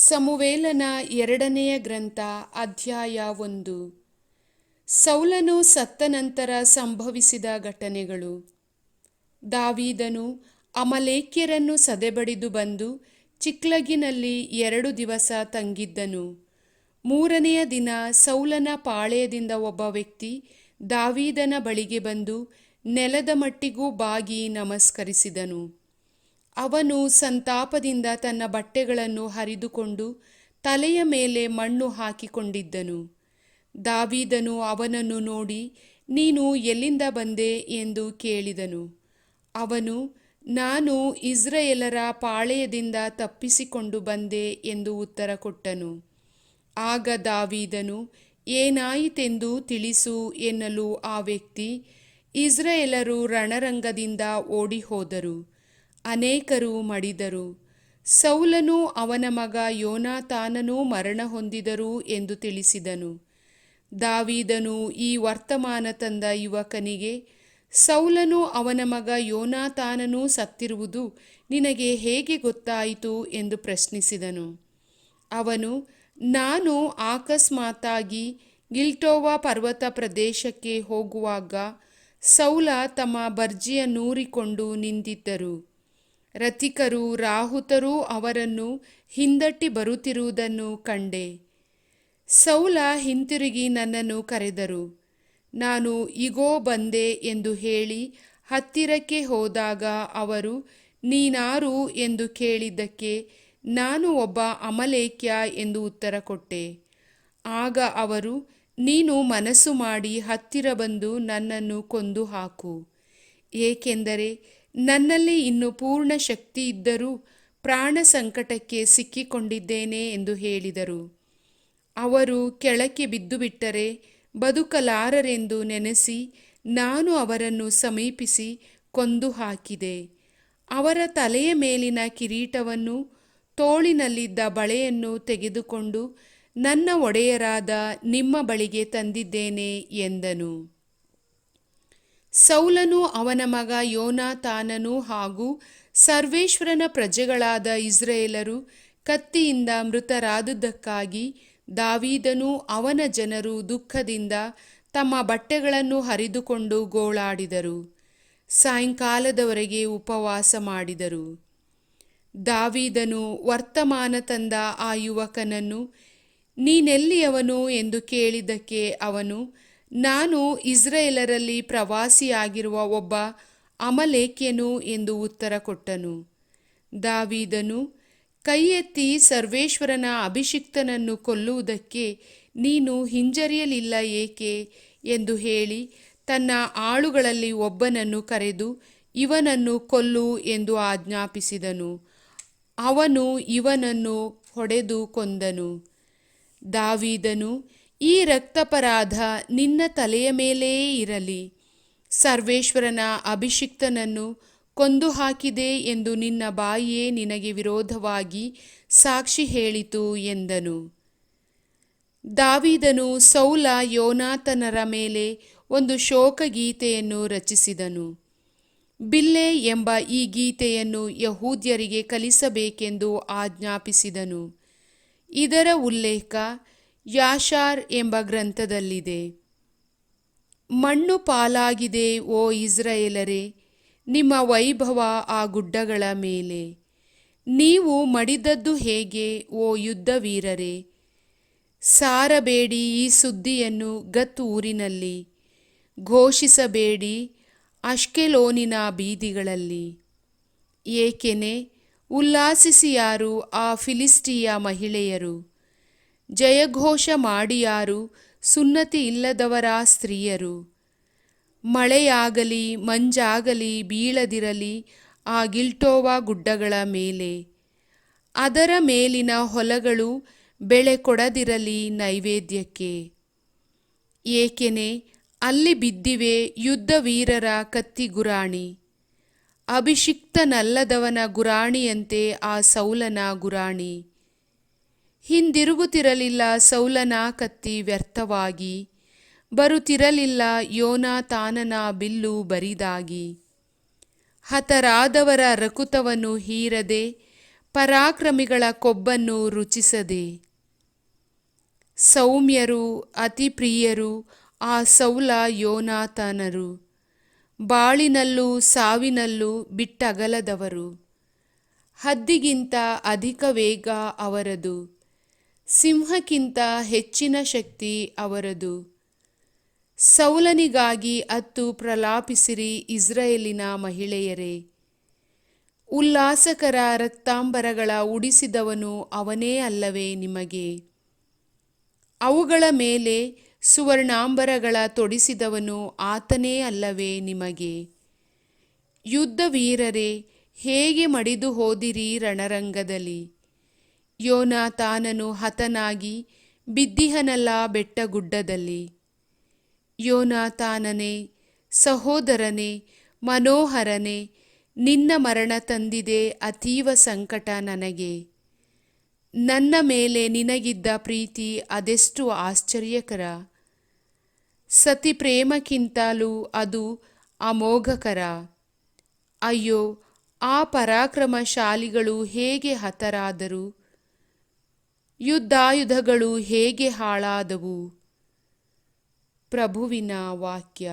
ಸಮುವೇಲನ ಎರಡನೆಯ ಗ್ರಂಥ ಅಧ್ಯಾಯ 1. ಸೌಲನು ಸತ್ತ ನಂತರ ಸಂಭವಿಸಿದ ಘಟನೆಗಳು. ದಾವೀದನು ಅಮಲೇಕ್ಯರನ್ನು ಸದೆಬಡಿದು ಬಂದು ಚಿಕ್ಲಗಿನಲ್ಲಿ 2 ದಿವಸ ತಂಗಿದ್ದನು. 3ನೆಯ ದಿನ ಸೌಲನ ಪಾಳೆಯದಿಂದ ಒಬ್ಬ ವ್ಯಕ್ತಿ ದಾವೀದನ ಬಳಿಗೆ ಬಂದು ನೆಲದ ಮಟ್ಟಿಗೂ ಬಾಗಿ ನಮಸ್ಕರಿಸಿದನು. ಅವನು ಸಂತಾಪದಿಂದ ತನ್ನ ಬಟ್ಟೆಗಳನ್ನು ಹರಿದುಕೊಂಡು ತಲೆಯ ಮೇಲೆ ಮಣ್ಣು ಹಾಕಿಕೊಂಡಿದ್ದನು. ದಾವೀದನು ಅವನನ್ನು ನೋಡಿ, ನೀನು ಎಲ್ಲಿಂದ ಬಂದೆ ಎಂದು ಕೇಳಿದನು. ಅವನು, ನಾನು ಇಸ್ರಾಯೇಲರ ಪಾಳೆಯದಿಂದ ತಪ್ಪಿಸಿಕೊಂಡು ಬಂದೆ ಎಂದು ಉತ್ತರ ಕೊಟ್ಟನು. ಆಗ ದಾವೀದನು, ಏನಾಯಿತೆಂದು ತಿಳಿಸು ಎನ್ನಲು ಆ ವ್ಯಕ್ತಿ, ಇಸ್ರಾಯೇಲರು ರಣರಂಗದಿಂದ ಓಡಿಹೋದರು, ಅನೇಕರು ಮಡಿದರು, ಸೌಲನೂ ಅವನ ಮಗ ಯೋನಾತಾನನೂ ಮರಣ ಹೊಂದಿದರು ಎಂದು ತಿಳಿಸಿದನು. ದಾವೀದನು ಈ ವರ್ತಮಾನ ತಂದ ಯುವಕನಿಗೆ, ಸೌಲನೂ ಅವನ ಮಗ ಯೋನಾತಾನನೂ ಸತ್ತಿರುವುದು ನಿನಗೆ ಹೇಗೆ ಗೊತ್ತಾಯಿತು ಎಂದು ಪ್ರಶ್ನಿಸಿದನು. ಅವನು, ನಾನು ಅಕಸ್ಮಾತ್ತಾಗಿ ಗಿಲ್ಬೋವ ಪರ್ವತ ಪ್ರದೇಶಕ್ಕೆ ಹೋಗುವಾಗ ಸೌಲ ತಮ್ಮ ಬರ್ಜಿಯನ್ನೂರಿಕೊಂಡು ನಿಂತಿದ್ದರು. ರಥಿಕರೂ ರಾಹುತರೂ ಅವರನ್ನು ಹಿಂದಟ್ಟಿ ಬರುತ್ತಿರುವುದನ್ನು ಕಂಡೆ. ಸೌಲ ಹಿಂತಿರುಗಿ ನನ್ನನ್ನು ಕರೆದರು. ನಾನು ಇಗೋ ಬಂದೆ ಎಂದು ಹೇಳಿ ಹತ್ತಿರಕ್ಕೆ ಹೋದಾಗ ಅವರು, ನೀನಾರು ಎಂದು ಕೇಳಿದ್ದಕ್ಕೆ ನಾನು ಒಬ್ಬ ಅಮಲೇಕ್ಯ ಎಂದು ಉತ್ತರ ಕೊಟ್ಟೆ. ಆಗ ಅವರು, ನೀನು ಮನಸ್ಸು ಮಾಡಿ ಹತ್ತಿರ ಬಂದು ನನ್ನನ್ನು ಕೊಂದು ಹಾಕು, ಏಕೆಂದರೆ ನನ್ನಲ್ಲಿ ಇನ್ನು ಪೂರ್ಣ ಶಕ್ತಿಯಿದ್ದರೂ ಪ್ರಾಣ ಸಂಕಟಕ್ಕೆ ಸಿಕ್ಕಿಕೊಂಡಿದ್ದೇನೆ ಎಂದು ಹೇಳಿದರು. ಅವರು ಕೆಳಕ್ಕೆ ಬಿದ್ದುಬಿಟ್ಟರೆ ಬದುಕಲಾರರೆಂದು ನೆನೆಸಿ ನಾನು ಅವರನ್ನು ಸಮೀಪಿಸಿ ಕೊಂದು ಹಾಕಿದೆ. ಅವರ ತಲೆಯ ಮೇಲಿನ ಕಿರೀಟವನ್ನು ತೋಳಿನಲ್ಲಿದ್ದ ಬಳೆಯನ್ನು ತೆಗೆದುಕೊಂಡು ನನ್ನ ಒಡೆಯರಾದ ನಿಮ್ಮ ಬಳಿಗೆ ತಂದಿದ್ದೇನೆ ಎಂದನು. ಸೌಲನೂ ಅವನ ಮಗ ಯೋನಾತಾನನೂ ಹಾಗೂ ಸರ್ವೇಶ್ವರನ ಪ್ರಜೆಗಳಾದ ಇಸ್ರಾಯೇಲರು ಕತ್ತಿಯಿಂದ ಮೃತರಾದುದಕ್ಕಾಗಿ ದಾವೀದನೂ ಅವನ ಜನರು ದುಃಖದಿಂದ ತಮ್ಮ ಬಟ್ಟೆಗಳನ್ನು ಹರಿದುಕೊಂಡು ಗೋಳಾಡಿದರು. ಸಾಯಂಕಾಲದವರೆಗೆ ಉಪವಾಸ ಮಾಡಿದರು. ದಾವೀದನು ವರ್ತಮಾನ ತಂದ ಆ ಯುವಕನನ್ನು, ನೀನೆಲ್ಲಿಯವನು ಎಂದು ಕೇಳಿದ್ದಕ್ಕೆ ಅವನು, ನಾನು ಇಸ್ರಾಯೇಲರಲ್ಲಿ ಪ್ರವಾಸಿಯಾಗಿರುವ ಒಬ್ಬ ಅಮಲೇಕ್ಯನು ಎಂದು ಉತ್ತರ ಕೊಟ್ಟನು. ದಾವೀದನು, ಕೈ ಎತ್ತಿ ಸರ್ವೇಶ್ವರನ ಅಭಿಷಿಕ್ತನನ್ನು ಕೊಲ್ಲುವುದಕ್ಕೆ ನೀನು ಹಿಂಜರಿಯಲಿಲ್ಲ ಏಕೆ ಎಂದು ಹೇಳಿ ತನ್ನ ಆಳುಗಳಲ್ಲಿ ಒಬ್ಬನನ್ನು ಕರೆದು ಇವನನ್ನು ಕೊಲ್ಲು ಎಂದು ಆಜ್ಞಾಪಿಸಿದನು. ಅವನು ಇವನನ್ನು ಹೊಡೆದು ಕೊಂದನು. ದಾವೀದನು, ಈ ರಕ್ತಾಪರಾಧ ನಿನ್ನ ತಲೆಯ ಮೇಲೆಯೇ ಇರಲಿ, ಸರ್ವೇಶ್ವರನ ಅಭಿಷಿಕ್ತನನ್ನು ಕೊಂದು ಹಾಕಿದೆ ಎಂದು ನಿನ್ನ ಬಾಯಿಯೇ ನಿನಗೆ ವಿರೋಧವಾಗಿ ಸಾಕ್ಷಿ ಹೇಳಿತು ಎಂದನು. ದಾವೀದನು ಸೌಲ ಯೋನಾತನರ ಮೇಲೆ ಒಂದು ಶೋಕಗೀತೆಯನ್ನು ರಚಿಸಿದನು. ಬಿಲ್ಲೆ ಎಂಬ ಈ ಗೀತೆಯನ್ನು ಯಹೂದ್ಯರಿಗೆ ಕಲಿಸಬೇಕೆಂದು ಆಜ್ಞಾಪಿಸಿದನು. ಇದರ ಉಲ್ಲೇಖ ಯಾಷಾರ್ ಎಂಬ ಗ್ರಂಥದಲ್ಲಿದೆ. ಮಣ್ಣು ಪಾಲಾಗಿದೆ ಓ ಇಸ್ರಾಯೇಲರೇ, ನಿಮ್ಮ ವೈಭವ ಆ ಗುಡ್ಡಗಳ ಮೇಲೆ. ನೀವು ಮಡಿದದ್ದು ಹೇಗೆ ಓ ಯುದ್ಧವೀರರೇ. ಸಾರಬೇಡಿ ಈ ಸುದ್ದಿಯನ್ನು ಗತ್ ಊರಿನಲ್ಲಿ, ಘೋಷಿಸಬೇಡಿ ಅಷ್ಕೆಲೋನಿನ ಬೀದಿಗಳಲ್ಲಿ. ಏಕೆನೆ ಉಲ್ಲಾಸಿಸಿಯಾರು ಆ ಫಿಲಿಸ್ಟಿಯ ಮಹಿಳೆಯರು, ಜಯಘೋಷ ಮಾಡಿಯಾರು ಸುನ್ನತಿ ಇಲ್ಲದವರ ಸ್ತ್ರೀಯರು. ಮಳೆಯಾಗಲಿ ಮಂಜಾಗಲಿ ಬೀಳದಿರಲಿ ಆ ಗಿಲ್ಬೋವ ಗುಡ್ಡಗಳ ಮೇಲೆ, ಅದರ ಮೇಲಿನ ಹೊಲಗಳು ಬೆಳೆ ಕೊಡದಿರಲಿ ನೈವೇದ್ಯಕ್ಕೆ. ಏಕೆನೆ ಅಲ್ಲಿ ಬಿದ್ದಿವೆ ಯುದ್ಧವೀರರ ಕತ್ತಿ ಗುರಾಣಿ, ಅಭಿಷಿಕ್ತನಲ್ಲದವನ ಗುರಾಣಿಯಂತೆ ಆ ಸೌಲನ ಗುರಾಣಿ. ಹಿಂದಿರುಗುತ್ತಿರಲಿಲ್ಲ ಸೌಲನ ಕತ್ತಿ ವ್ಯರ್ಥವಾಗಿ, ಬರುತ್ತಿರಲಿಲ್ಲ ಯೋನಾತಾನನ ಬಿಲ್ಲು ಬರಿದಾಗಿ. ಹತರಾದವರ ರಕುತವನ್ನು ಹೀರದೆ ಪರಾಕ್ರಮಿಗಳ ಕೊಬ್ಬನ್ನು ರುಚಿಸದೆ. ಸೌಮ್ಯರು ಅತಿ ಪ್ರಿಯರು ಆ ಸೌಲ ಯೋನಾತಾನರು, ಬಾಳಿನಲ್ಲೂ ಸಾವಿನಲ್ಲೂ ಬಿಟ್ಟಗಲದವರು. ಹದ್ದಿಗಿಂತ ಅಧಿಕ ವೇಗ ಅವರದು, ಸಿಂಹಕ್ಕಿಂತ ಹೆಚ್ಚಿನ ಶಕ್ತಿ ಅವರದು. ಸೌಲನಿಗಾಗಿ ಅತ್ತು ಪ್ರಲಾಪಿಸಿರಿ ಇಸ್ರಾಯೇಲಿನ ಮಹಿಳೆಯರೇ. ಉಲ್ಲಾಸಕರ ರಕ್ತಾಂಬರಗಳ ಉಡಿಸಿದವನು ಅವನೇ ಅಲ್ಲವೇ ನಿಮಗೆ? ಅವುಗಳ ಮೇಲೆ ಸುವರ್ಣಾಂಬರಗಳ ತೊಡಿಸಿದವನು ಆತನೇ ಅಲ್ಲವೇ ನಿಮಗೆ? ಯುದ್ಧ ವೀರರೇ, ಹೇಗೆ ಮಡಿದು ಹೋದಿರಿ ರಣರಂಗದಲ್ಲಿ. ಯೋನಾತಾನನು ಹತನಾಗಿ ಬಿದ್ದಿಹನಲ್ಲ ಬೆಟ್ಟಗುಡ್ಡದಲ್ಲಿ. ಯೋನಾತಾನನೇ, ಸಹೋದರನೇ, ಮನೋಹರನೇ, ನಿನ್ನ ಮರಣ ತಂದಿದೆ ಅತೀವ ಸಂಕಟ ನನಗೆ. ನನ್ನ ಮೇಲೆ ನಿನಗಿದ್ದ ಪ್ರೀತಿ ಅದೆಷ್ಟು ಆಶ್ಚರ್ಯಕರ! ಸತಿ ಪ್ರೇಮಕ್ಕಿಂತಲೂ ಅದು ಅಮೋಘಕರ. ಅಯ್ಯೋ, ಆ ಪರಾಕ್ರಮಶಾಲಿಗಳು ಹೇಗೆ ಹತರಾದರು, ಯುದ್ಧಾಯುಧಗಳು ಹೇಗೆ ಹಾಳಾದವು. ಪ್ರಭುವಿನ ವಾಕ್ಯ.